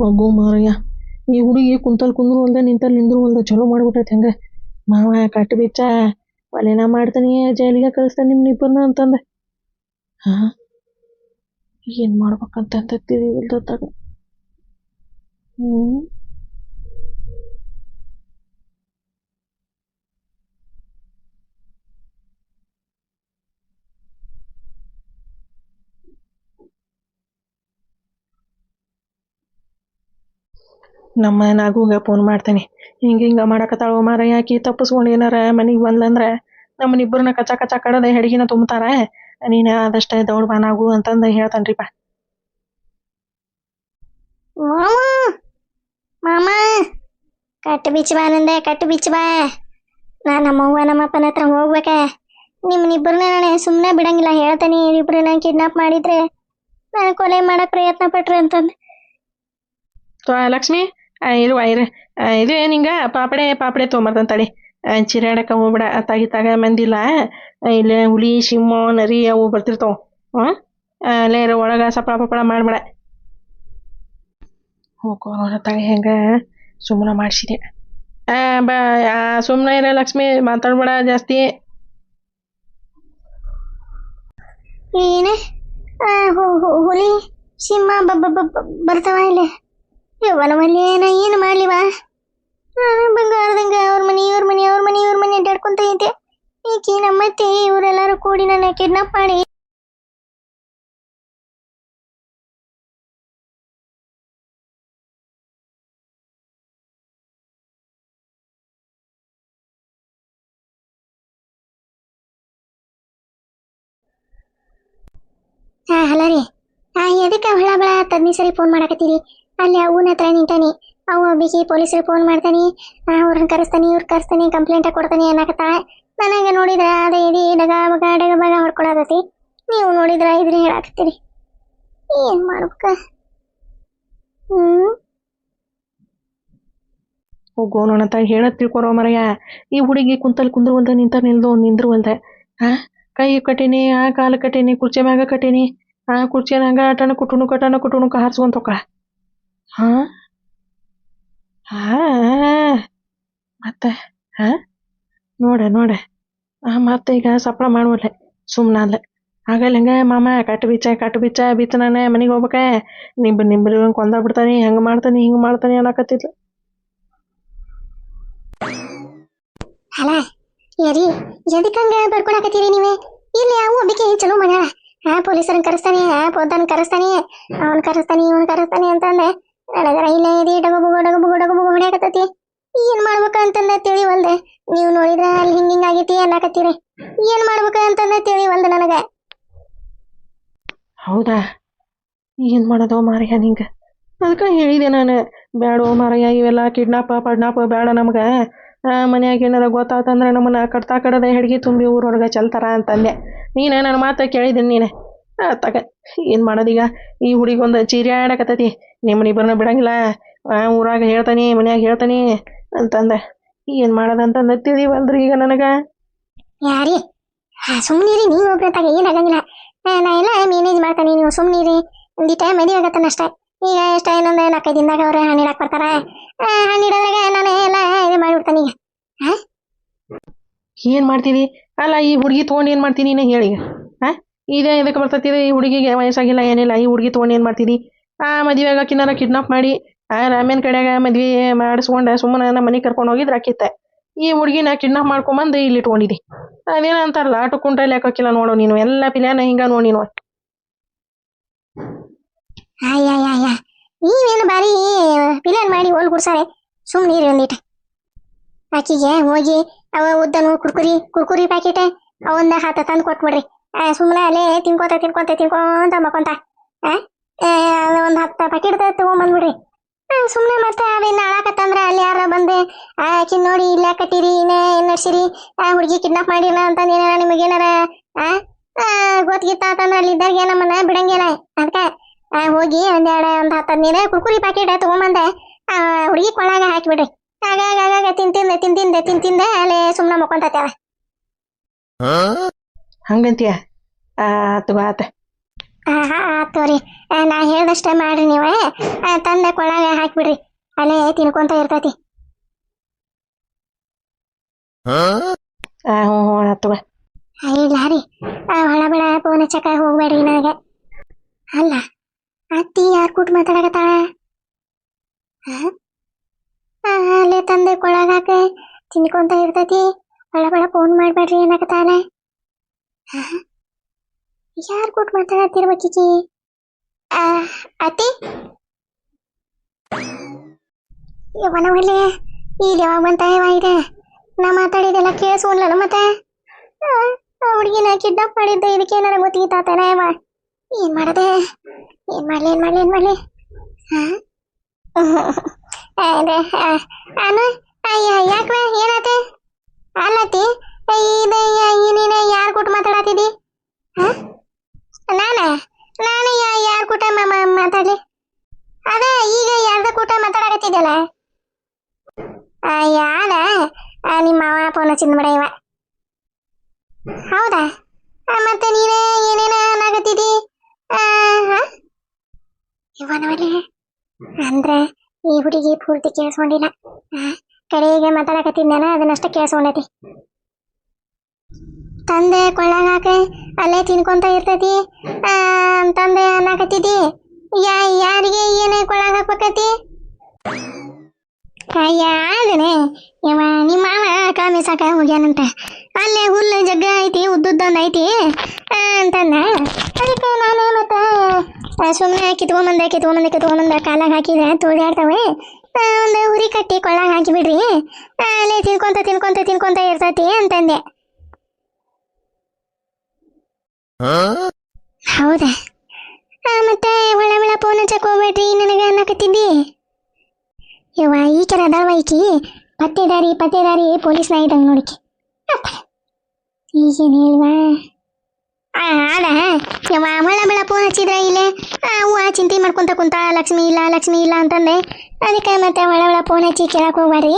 ಮಗು ಮಾರಯ್ಯ ಈ ಹುಡುಗಿ ಕುಂತಲ್ ಕುಂದ್ರು ಅಲ್ದೆ ನಿಂತಲ್ ನಿಂದ್ರು ಅಲ್ದೆ ಚಲೋ ಮಾಡ್ಬಿಟ್ಟೈತೆ ಹಂಗೆ ಮಾವ ಕಟ್ಟು ಬಿಚ್ಚ ಒಲೆನ ಮಾಡ್ತಾನೆ ಜೈಲಿಗೆ ಕಳಿಸ್ತಾನೆ ನಿಮ್ನಿಬ್ಬರನ್ನ ಅಂತಂದೆ. ಹಾ ಏನು ಮಾಡ್ಬೇಕಂತ ತಿಳಿವಲ್ದತ್ತಾಗ. ಹ್ಞೂ ನಮ್ಮ ನಾಗುಗೆ ಫೋನ್ ಮಾಡ್ತೀನಿ. ಹಿಂಗೆ ಮಾಡಕತ್ತಾಳೋ ಮಾರಯ್ಯ ಆಕಿ ತಪ್ಪಿಸ್ಕೊಂಡು ಏನಾರ ಮನೆಗೆ ಬಂದ್ಲಂದ್ರೆ ನಮ್ಮನಿಬ್ಬರನ್ನ ಕಚ್ಚ ಕಚ್ಚ ಕಡದೆ ಹೆಡ್ಗಿನ ತುಂಬ್ತಾರ. ನೀನು ಆದಷ್ಟೇ ದೌಡ್ ಬಾ ನಾಗು ಅಂತಂದು ಹೇಳ್ತಾನ್ರಿಪ್ಪ. ಮಾಮ ಮಾಮ ಕಟ್ಟು ಬಿಚ್ಚ ಬಾ ನಂದೆ, ಕಟ್ಟು ಬಿಚ್ಚ ಬಾ. ನಮ್ಮವ್ವ ನಮ್ಮಪ್ಪನ ಹತ್ರ ಹೋಗ್ಬೇಕ. ನಿಮ್ಮನ್ನಿಬ್ಬರನ್ನ ನಾನು ಸುಮ್ಮನೆ ಬಿಡಂಗಿಲ್ಲ. ಹೇಳ್ತಾನೆ ಇಬ್ಬರನ್ನ ಕಿಡ್ನಾಪ್ ಮಾಡಿದ್ರೆ ನಾನು ಕೊಲೆ ಮಾಡಕ್ ಪ್ರಯತ್ನ ಪಟ್ರೆ ಅಂತಂದು. ಲಕ್ಷ್ಮಿ ಇರು ಇದು ನಿಂಗೆ ಪಾಪಡೆ ತೊಗೊಂಬರ್ತಂತಳಿ. ಚಿರಾಡಕ್ಕೆ ಹೋಗ್ಬೇಡ, ಅತ್ತಾಗಿತ್ತಾಗ ಮಂದಿಲ್ಲ. ಇಲ್ಲೇ ಹುಲಿ ಸಿಂಹ ನರಿ ಅವು ಬರ್ತಿರ್ತಾವ. ಅಲ್ಲೇ ಇರೋ ಒಳಗೆ ಸಪ್ಪಳ ಪಪ್ಪಳ ಮಾಡಬೇಡ. ಹೋಗೋಣ ತಾಯಿ ಹೆಂಗೆ ಸುಮ್ಮನೆ ಮಾಡಿಸಿದೆ. ಬಾ ಸುಮ್ಮನೆ ಇರ ಲಕ್ಷ್ಮಿ, ಮಾತಾಡ್ಬೇಡ ಜಾಸ್ತಿ. ಏನೇ ಹುಲಿ ಸಿಂಹ ಬರ್ತಾವ ಇಲ್ಲಿ ಯವನವಲ್ಲಿ ಏನು ಮಾಡ್ಲಿವಾ? ಬಂಗಾರದಂಗ ಅವ್ರ ಮನೆ ಅಡ್ಡಾಡ್ಕೊಂತ ಐತೆ. ಈಕಿ ನಮ್ಮತ್ತೆ ಇವರೆಲ್ಲರೂ ಕೂಡಿ ನನ್ನ ಕಿಡ್ನಾಪ್ ಮಾಡಿ ಹಲೋ ರೀ. ಎದಕ್ಕೆ ಹೊಳ ಬಳ ತದ್ನಿ ಸರಿ ಫೋನ್ ಮಾಡಕತ್ತೀರಿ? ಅಲ್ಲಿ ಅವನ ಹತ್ರ ನಿಂತಾನಿ. ಅವು ಬಿಗಿ ಪೊಲೀಸರಿಗೆ ಫೋನ್ ಮಾಡ್ತಾನೆ. ಅವ್ರನ್ನ ಕರೆಸ್ತಾನೆ, ಇವ್ರು ಕರೆಸ್ತಾನೆ, ಕಂಪ್ಲೇಂಟ್ ಕೊಡ್ತಾನೆ ಅನ್ನಕತ್ತಾಳೆ. ನನಗೆ ನೋಡಿದ್ರ ಅದೇ ಇಡೀ ಡಗ ಬಗ ಹೊಡ್ಕೊಳತೈತಿ. ನೀವು ನೋಡಿದ್ರ ಇದ್ರಿ ಹೇಳಾಕತ್ತೀರಿ. ಏನ್ ಮಾಡ್ಬೇಕ? ಹೋಗೋಣ ಅಂತ ಹೇಳತ್ ತಿಳ್ಕೊರೋ ಮರಯ್ಯ. ಈ ಹುಡುಗಿ ಕುಂದ್ರು ನಿಂದ್ರುವಲ್ದೆ. ಕೈ ಕಟ್ಟೀನಿ, ಕಾಲು ಕಟ್ಟೀನಿ, ಕುರ್ಚಿ ಮ್ಯಾಗ ಕಟ್ಟೀನಿ. ಕುರ್ಚಿನಾಗ ಕಟುಣುಕ ಹಾರಿಸ್ಕೊಂತೊಕ್ಕ. ಮತ್ತೆ ನೋಡೆ ಮತ್ತೆ ಈಗ ಸಪ್ಳ ಮಾಡುವಲ್ಲೆ ಸುಮ್ಮನಲ್ಲೆ. ಆಗಲ್ಲ ಹಂಗೆ ಮಾಮ ಕಟ್ಟು ಬಿಚ್ಚ ಬಿಚ್ಚನಾನೆ ಮನೆಗೆ ಹೋಗ್ಬೇಕ. ನಿಬ್ಬರು ಕೊಂದ ಬಿಡ್ತಾನೆ, ಹಂಗೆ ಮಾಡ್ತಾನೆ ಹಿಂಗೆ ಮಾಡ್ತಾನೆ ಅನ್ನಕತ್ತಿದ್ಲು. ಅಲ್ಲ ಯರಿ ಎದಕ್ಕಂಗ ಬರ್ಕೊಳಕತ್ತೀರಿ ನೀವೇ? ಇಲ್ಲಿ ಯಾವ ಒಬ್ಬಿಕೆ ಚಲೋ ಮಾಡ್ಯಾಳ. ಪೊಲೀಸರನ್ನ ಕರೆಸ್ತಾನೆ, ಪೊದ್ದನ್ ಕರೆಸ್ತಾನೆ, ಅವನ್ ಕರೆಸ್ತಾನೆ, ಇವನ್ ಕರೆಸ್ತಾನೆ ಅಂತಂದೆ ನನಗರ ಇಲ್ಲ ಇದೆ ಡಗಬುಗು ಹೊಡ್ಯಾಕತ್ತೈತಿ. ಏನ್ ಮಾಡ್ಬೇಕ ಅಂತಂದ ತಿಳಿವಲ್ದೆ. ನೀವು ನೋಡಿದ್ರ ಅಲ್ಲಿ ಹಿಂಗಾಗೈತಿ ಅನ್ನಕತ್ತೀರಿ. ಏನ್ ಮಾಡ್ಬೇಕ ಅಂತಂದ ತಿಳಿವಲ್ದೆ ನನಗ. ಹೌದಾ? ಏನ್ ಮಾಡೋದು ಮಾರಯ್ಯ ನಿಂಗೆ? ಅದಕ್ಕೆ ಹೇಳಿದೆ ನಾನು, ಬ್ಯಾಡೋ ಮಾರಯ್ಯ ಇವೆಲ್ಲ ಕಿಡ್ನಾಪ್ ಬೇಡ ನಮ್ಗೆ. ಮನ್ಯಾಗ ಏನಾರ ಗೊತ್ತಾತಂದ್ರೆ ನಮ್ಮನ್ನ ಕಡದೆ ಹೆಡ್ಗಿ ತುಂಬಿ ಊರೊಳಗೆ ಚೆಲ್ತಾರ ಅಂತಂದೆ. ನೀನು ನನ್ನ ಮಾತು ಕೇಳಿದ್ದೀನಿ ನೀನು. ತಗ ಏನು ಮಾಡೋದೀಗ? ಈ ಹುಡುಗೊಂದು ಚೀರ್ಯಾಡಕತ್ತೈತಿ. ನಿಮ್ಮನಿಬ್ಬರನ್ನ ಬಿಡಂಗಿಲ್ಲ, ಊರಾಗ ಹೇಳ್ತಾನೆ, ಮನ್ಯಾಗ ಹೇಳ್ತಾನೆ ಅಂತಂದೆ. ಏನು ಮಾಡೋದಂತಂದ ತಿಳಿವಲ್ದ್ರಿ ಈಗ ನನಗೆ. ಯಾರಿ ಸುಮ್ಮನಿರಿ, ನೀವು ಒಬ್ರತ್ತಾಗ ಏನಾಗಂಗಿಲ್ಲ. ನಾ ಎಲ್ಲ ಮ್ಯಾನೇಜ್ ಮಾಡ್ತಾನೆ, ನೀವು ಸುಮ್ಮನಿರಿ. ಒಂದಿ ಟೈಮ್ ಮದುವೆ ಆಗತ್ತನಷ್ಟೇ. ಈಗ ಎಷ್ಟ ಇನ್ನೊಂದು 4-5 ದಿನದಾಗ ಅವ್ರು ಹಣ್ಣಿಡಾಕ್ ಬರ್ತಾರ. ಹಣ್ಣಿಡೋದ್ರಾಗ ನಾನು ಎಲ್ಲ ಇದು ಮಾಡಿಬಿಡ್ತಾನೆ. ಈಗ ಏನು ಮಾಡ್ತೀವಿ? ಅಲ್ಲ ಈ ಹುಡುಗಿ ತೊಗೊಂಡು ಏನು ಮಾಡ್ತೀನಿ ನೀನು ಹೇಳಿ? ಇದೇ ಇದಕ್ಕೆ ಬರ್ತೈತಿ. ಈ ಹುಡುಗಿಗೆ ವಯಸ್ಸಾಗಿಲ್ಲ ಏನಿಲ್ಲ. ಈ ಹುಡುಗಿ ತೊಗೊಂಡು ಏನು ಮಾಡ್ತೀನಿ? ಮದುವೆ ಆಗೋಕಿನಾರ ಕಿಡ್ನಾಪ್ ಮಾಡಿ ರಾಮೇನ್ ಕಡೆಯಾಗ ಮದ್ವೆ ಮಾಡಿಸ್ಕೊಂಡೆ ಸುಮ್ಮನೆ ನಮ್ಮ ಮನೆಗೆ ಕರ್ಕೊಂಡು ಹೋಗಿದ್ರೆ ಆಕಿತ್ತೆ. ಈ ಹುಡುಗಿನ ಕಿಡ್ನಾಪ್ ಮಾಡ್ಕೊಂಬಂದು ಇಲ್ಲಿ ಇಟ್ಕೊಂಡಿದ್ದಿ. ಅದೇನ ಅಂತಾರಲ್ಲ, ಆಟು ಕುಂಟಲ್ಲಿ ಹಾಕೋಕಿಲ್ಲ ನೋಡು ನೀನು. ಎಲ್ಲ ಪಿಲ್ಯಾನ ಹಿಂಗ ನೋಡಿ ನೀನು. ನೀವೇನು ಬಾರಿ ಪಿಲಾನ್ ಮಾಡಿ ಹೋಲ್ ಗುಡ್ಸಾರೆ. ಸುಮ್ಮನಿರಿ ಒಂದಿಟ. ಆಕಿಗೆ ಹೋಗಿ ಅವ ಉದ್ದನು ಕುರ್ಕುರಿ ಪ್ಯಾಕೆಟ್ ಅವಂದ 10 ತಂದು ಕೊಟ್ಬಿಡ್ರಿ. ಸುಮ್ಮನೆ ಅಲ್ಲೇ ತಿನ್ಕೊಂತ ಮಕ್ಕೊಂತ ಒಂದು 10 ಪ್ಯಾಕೆಟ್ ತಗೊಂಡ್ಬಂದ್ಬಿಡ್ರಿ. ಸುಮ್ಮನೆ ಮತ್ತೆ ಅವೇನು ಹಾಳಾಕತ್ತಂದ್ರೆ ಅಲ್ಲಿ ಯಾರ ಬಂದು ಆಕಿ ನೋಡಿ ಇಲ್ಲ ಕಟ್ಟಿರಿ ಏನ್ ನಡ್ಸಿರಿ, ಹುಡುಗಿ ಕಿಡ್ನಾಪ್ ಮಾಡಿಲ್ಲ ಅಂತ ಏನಾರ ನಿಮಗೇನಾರ ಗೊತ್ತಿತ್ತಾತಂದ್ರೆ ಅಲ್ಲಿ ಇದ್ದಾಗ ನಮ್ಮನ್ನ ಬಿಡಂಗಿಲ್ಲ. ಅದಕ್ಕೆ ಹೋಗಿ ಒಂದು 10-15 ಕುರ್ಕುರಿ ಪ್ಯಾಕೆಟ್ ತಗೊಂಬಂದೆ ಹುಡುಗಿ ಕೊಳ್ಳಾಗ ಹಾಕಿಬಿಡ್ರಿ. ಆಗಾಗ ತಿಂತಿಂದ ಅಲ್ಲೇ ಸುಮ್ಮನೆ ಮಕ್ಕೊಂತವ. ಹಂಗಂತೀಯ? ತಗೋ ಆತ. ಆತೋರಿ ನಾ ಹೇಳ್ದಷ್ಟ ಮಾಡ್ರಿ ನೀವು ತಂದೆ ಕೊಳಗ ಹಾಕ್ಬಿಡ್ರಿ ಅಲ್ಲೇ ತಿನ್ಕೊಂತ ಇರ್ತೈತಿ. ಹ್ಞೂ ಆತವ. ಇಲ್ಲ ರೀ ಹೊಳಬಳ ಫೋನ್ ಚಕ ಹೋಗ್ಬೇಡ್ರಿ ನನಗೆ. ಅಲ್ಲ ಅತ್ತಿ ಯಾರು ಕೂಟ್ ಮಾತಾಡಕತ್ತಾಳ? ಅಲ್ಲೇ ತಂದೆ ಕೊಳಗ ಹಾಕ ತಿನ್ಕೊಂತ ಇರ್ತೈತಿ, ಹೊಳಬಳ ಫೋನ್ ಮಾಡ್ಬೇಡ್ರಿ ಅನ್ನಕತ್ತಾಳ. ಯಾರು ಕೂಟ್ ಮಾತಾಡತ್ತಿರ್ಬೇಕೀಕಿ? ಅತ್ತಿ ಇವನವಲ್ಲೇ ಈಗ ಯಾವಾಗ ಬಂತ ಇದೆ? ನಾ ಮಾತಾಡಿದೆಲ್ಲ ಕೇಳಿಸ್ಕೊಂಡ್ಲಲ್ಲ ಮತ್ತೆ ಹುಡುಗಿನ ಕಿಡ್ನಾಪ್ ಮಾಡಿದ್ದೆ, ಇದಕ್ಕೆ ಏನಾರ ಗೊತ್ತಿತ್ತಾತನ? ಏನ್ ಮಾಡದೆ? ಏನ್ ಮಾಡ್ಲಿ? ಯಾಕ ಏನಾತೆ? ಅಲ್ಲತಿ ನೀನ ಯಾರು ಕೂಟ ಮಾತಾಡತ್ತಿದ್ದಿ? ನಾನು ಯಾರ ಕೂಟ ಮಾತಾಡ್ಲಿ? ಅದ ಈಗ ಯಾರ್ದ ಕೂಟ ಮಾತಾಡಕತ್ತಿದ್ದಲ್ಲ? ಯಾರ? ನಿಮ್ಮ ಮಾವ ಫೋನ್ ಹಚ್ಚಿದ್ ಬಿಡ ಇವ. ಹೌದಾ? ಮತ್ತೆ ನೀನೇ ಏನೇನ ಅನ್ನಾಗತ್ತಿದ್ದಿ? ಇವನವಲ್ಲಿ ಅಂದ್ರೆ ಈ ಹುಡುಗಿ ಪೂರ್ತಿ ಕೇಳಿಸ್ಕೊಂಡಿಲ್ಲ, ಕಡೆಗೆ ಮಾತಾಡಕತ್ತಿದ್ದಾನ ಅದನ್ನಷ್ಟ ಕೇಳಿಸ್ಕೊಂಡೈತಿ. ತಂದೆ ಕೊಳ್ಳಾಗ ಹಾಕ ಅಲ್ಲೇ ತಿನ್ಕೊಂತ ಇರ್ತೈತಿ ತಂದೆ ಅನ್ನಾಕತ್ತಿದ್ದಿ. ಯಾರಿಗೆ ಏನೇ ಕೊಳ್ಳಾಗ ಹಾಕ್ಬೇಕತಿ? ಯಾದನೆ ಇವ ನಿಮ್ಮ ಮಾವ ಕಾಮಿ ಸಾಕ ಹೋಗ್ಯಾನಂತ, ಅಲ್ಲೇ ಹುಲ್ಲು ಜಗ್ಗ ಐತಿ ಉದ್ದುದ್ದೊಂದು ಐತಿ ಅಂತಂದ. ಅದಕ್ಕೆ ನಾನೇ ಮತ್ತೆ ಸುಮ್ಮನೆ ಕಿತ್ಕೊಂಬಂದ ಕಾಲಾಗ ಹಾಕಿದ್ರೆ ತೋಡ್ಯಾಡ್ತಾವೆ, ಒಂದು ಹುರಿ ಕಟ್ಟಿ ಕೊಳ್ಳಾಗ ಹಾಕಿಬಿಡ್ರಿ, ಅಲ್ಲೇ ತಿನ್ಕೊಂತ ಇರ್ತೈತಿ ಅಂತಂದೆ. ಹೌದಾ? ಮತ್ತೆ ಹೊಳ ಫೋನ್ ಹಚ್ಚಕ್ ಹೋಗ್ಬೇಡ್ರಿ ನನಗೆ ಅನ್ನಕತ್ತಿದ್ದಿ. ಯವ್ವ ಈ ಕೆರ ಅದಾವ ಈಕಿ ಪತ್ತೇದಾರಿ ಪೊಲೀಸ್ನ ಇದ್ದಂಗೆ ನೋಡಿಕಿ. ಈಗೇನು ಹೇಳ್ವಾ? ಅದ ಯವ್ವ ಹೊಳ ಫೋನ್ ಹಚ್ಚಿದ್ರ ಇಲ್ಲೇ ಅವ್ವ ಚಿಂತೆ ಮಾಡ್ಕೊಂತ ಕುಂತ ಲಕ್ಷ್ಮಿ ಇಲ್ಲ ಅಂತಂದೆ. ಅದಕ್ಕೆ ಮತ್ತೆ ಹೊಳ ಫೋನ್ ಹಚ್ಚಿ ಕೇಳಕ್ ಹೋಗ್ಬಾರ್ರಿ,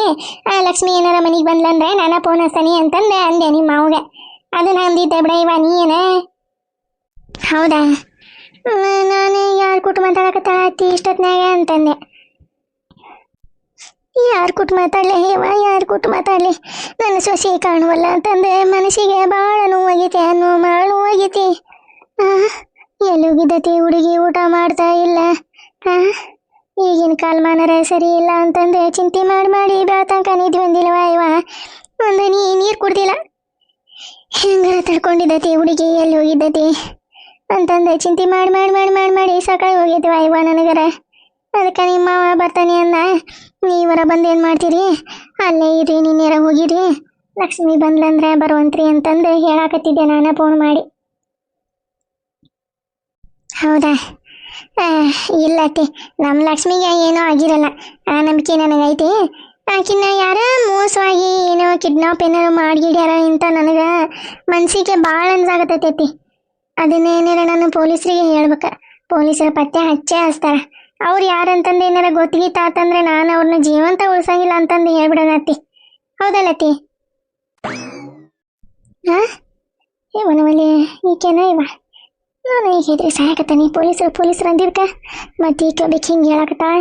ಲಕ್ಷ್ಮಿ ಏನಾರ ಮನೆಗೆ ಬಂದ್ಲಂದ್ರೆ ನಾನ ಫೋನ್ ಹಚ್ತಾನಿ ಅಂತಂದೆ ಅಂದೆ ನಿಮ್ಮ ಮಾವಗೆ. ಅದನ್ನ ಅಂದಿದ್ದೆ ಬಿಡ ಇವ ನೀನ. ಹೌದಾ? ನಾನು ಯಾರು ಕೂಟ ಮಾತಾಡಕತ್ತಾಳ ಅತ್ತಿ ಇಷ್ಟೊತ್ನಾಗ ಅಂತಂದೆ. ಯಾರು ಕೂಟ ಮಾತಾಡ್ಲಿ ನನ್ನ ಸೊಸೆ ಕಾಣುವಲ್ಲ ಅಂತಂದೆ. ಮನಸ್ಸಿಗೆ ಭಾಳ ನೋವಾಗೈತಿ, ನೋವಾಗೈತಿ. ಎಲ್ಲೋಗಿದ್ದತಿ ಹುಡುಗಿ, ಊಟ ಮಾಡ್ತಾ ಇಲ್ಲ, ಈಗಿನ ಕಾಲಮಾನರ ಸರಿ ಇಲ್ಲ ಅಂತಂದೆ. ಚಿಂತೆ ಮಾಡಿ ಬೆಳತನಕ ನಿದ್ದೆ ಬಂದಿಲ್ಲವ ಇವ, ಒಂದು ನೀರು ಕುಡ್ದಿಲ್ಲ. ಹೆಂಗಾರ ತಡ್ಕೊಂಡಿದ್ದತಿ ಹುಡುಗಿ, ಎಲ್ಲಿ ಹೋಗಿದ್ದತಿ ಅಂತಂದೆ. ಚಿಂತೆ ಮಾಡಿ ಸಾಕಾಗಿ ಹೋಗಿದ್ವ ಇವ ನನಗರ. ಅದಕ್ಕೆ ನಿಮ್ಮ ಮಾವ ಬರ್ತಾನೆ ಅಂದ. ನೀವರ ಬಂದೇನು ಮಾಡ್ತೀರಿ, ಅಲ್ಲೇ ಇರ್ರಿ, ನಿನ್ನೆರ ಹೋಗಿರಿ, ಲಕ್ಷ್ಮಿ ಬಂದ್ಲಂದ್ರೆ ಬರುವಂತ್ರಿ ಅಂತಂದು ಹೇಳಾಕತ್ತಿದ್ದೆ ನಾನು ಫೋನ್ ಮಾಡಿ. ಹೌದಾ? ಇಲ್ಲತ್ತಿ, ನಮ್ಮ ಲಕ್ಷ್ಮಿಗೆ ಏನೋ ಆಗಿರಲ್ಲ, ಆ ನಂಬಿಕೆ ನನಗೈತಿ. ಆಕಿನ್ನ ಯಾರ ಮೋಸವಾಗಿ ಏನೋ ಕಿಡ್ನಾಪ್ ಏನಾರು ಮಾಡಿಡ್ಯಾರ ಅಂತ ನನಗೆ ಮನಸ್ಸಿಗೆ ಭಾಳ ಅನ್ಸಾಗತ್ತೈತಿ. ಅದನ್ನೇನಾರ ನಾನು ಪೊಲೀಸರಿಗೆ ಹೇಳ್ಬೇಕ, ಪೊಲೀಸರ ಪತ್ತೆ ಹಚ್ತಾರ. ಅವ್ರು ಯಾರಂತಂದು ಏನಾರ ಗೊತ್ತಿಗಿತ್ತಾತಂದ್ರೆ ನಾನು ಅವ್ರನ್ನ ಜೀವಂತ ಉಳ್ಸಂಗಿಲ್ಲ ಅಂತಂದು ಹೇಳ್ಬಿಡೋಣತ್ತಿ. ಹೌದಲ್ಲತ್ತಿ? ಇವನವಲ್ಲಿ ಈಕೆನ ಇವ, ನಾನು ಈಗ ಇದ್ರೆ ಸಾಯಕತ್ತಾನೆ. ಪೊಲೀಸರು ಅಂದಿರ್ಕ ಮತ್ತೆ ಈಕೆ ಬೇಕು ಹಿಂಗೆ ಹೇಳಕತ್ತಾಳ.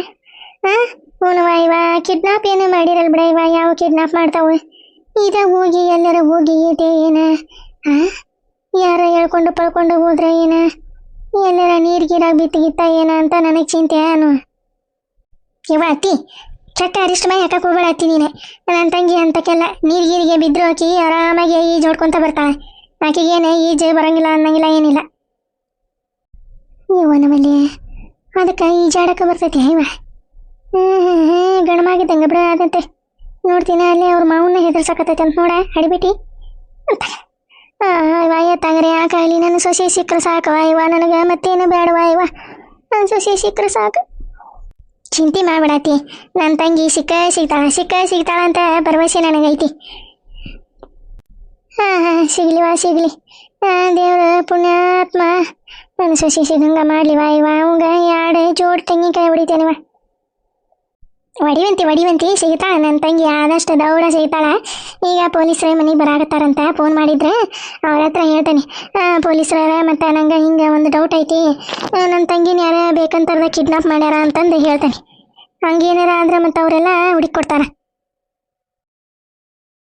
ಅವನವ ಇವ ಕಿಡ್ನಾಪ್ ಏನೇ ಮಾಡಿರಲ್ ಬಿಡ ಇವ, ಯಾವ ಕಿಡ್ನಾಪ್ ಮಾಡ್ತಾವ? ಇದಾಗ ಹೋಗಿ ಎಲ್ಲರ ಹೋಗಿ ಇದೆ ಏನ, ಯಾರ ಹೇಳ್ಕೊಂಡು ಪಳ್ಕೊಂಡು ಹೋದ್ರೆ ಏನ, ಎಲ್ಲರ ನೀರ್ಗಿರಾಗ ಬಿತ್ತಿಗಿತ್ತ ಏನ ಅಂತ ನನಗೆ ಚಿಂತೆ ಅನು. ಇವ ಅತ್ತಿ ಕೆಟ್ಟ ಅರಿಷ್ಟ ಮೈ ಹಾಕಕ್ಕೆ ಹೋಗ್ಬೇಡ ಅತ್ತಿ ನೀನೆ. ನನ್ನ ತಂಗಿ ಅಂತಕ್ಕೆಲ್ಲ ನೀರ್ಗೀರಿಗೆ ಬಿದ್ರು ಆಕಿ ಆರಾಮಾಗಿ ಈಜು ಹೊಡ್ಕೊಂತ ಬರ್ತಾಳೆ. ಆಕೆಗೇನೆ ಈಜು ಬರಂಗಿಲ್ಲ ಅನ್ನಂಗಿಲ್ಲ, ಏನಿಲ್ಲ. ಇವ ನಮ್ಮಲ್ಲಿ ಅದಕ್ಕೆ ಈಜಾಡಕ್ಕೆ ಬರ್ತೈತಿ ಇವ. ಗಣಮಾಗಿದ್ದಂಗೆ ಬಿಡ ಅದಂತೆ. ನೋಡ್ತೀನಿ ಅಲ್ಲೇ ಅವ್ರ ಮಾವನ್ನ ಹೆದರ್ಸಕತ್ತೈತೆ ಅಂತ ನೋಡ ಹಡಿಬಿಟ್ಟು ಅಂತ. ಎತ್ತಾಗ್ರೆ ಯಾಕಾಗಲಿ ನನ್ನ ಸೊಸೆ ಸಿಕ್ಕರೆ ಸಾಕವ ಇವ, ನನಗೆ ಮತ್ತೇನು ಬೇಡವ ಇವ, ನನ್ನ ಸೊಸೆ ಸಿಕ್ಕರೆ ಸಾಕು. ಚಿಂತೆ ಮಾಡ್ಬಿಡತಿ, ನನ್ನ ತಂಗಿ ಸಿಗ್ತಾಳ ಅಂತ ಭರವಸೆ ನನಗೈತಿ. ಸಿಗ್ಲಿ ದೇವ್ರ ಪುಣ್ಯಾತ್ಮ ನನ್ನ ಸೊಸೆ ಸಿಗಂಗ ಮಾಡ್ಲಿವ ಇವ. ಅವಂಗ ಎರಡು ಜೋಡ್ ತೆಂಗಿನಕಾಯಿ ಹೊಡಿತೇನಿವ. ಒಡಿವಂತಿ ಸಿಗ್ತಾಳ ನನ್ನ ತಂಗಿ ಆದಷ್ಟು ದೌಡ ಸಿಗ್ತಾಳ. ಈಗ ಪೊಲೀಸರ ಮನೆಗೆ ಬರಾಕತ್ತಾರಂತ ಫೋನ್ ಮಾಡಿದ್ರೆ ಅವ್ರ ಹತ್ರ ಹೇಳ್ತಾನೆ. ಪೊಲೀಸರ ಮತ್ತು ನಂಗೆ ಹಿಂಗೆ ಒಂದು ಡೌಟ್ ಐತಿ, ನನ್ನ ತಂಗಿನ ಯಾರ ಬೇಕಂತಾರ್ದ ಕಿಡ್ನಾಪ್ ಮಾಡ್ಯಾರ ಅಂತಂದು ಹೇಳ್ತಾನೆ. ಹಂಗೇನಾರ ಆದ್ರೆ ಮತ್ತು ಅವರೆಲ್ಲ ಹುಡುಕಿ ಕೊಡ್ತಾರ.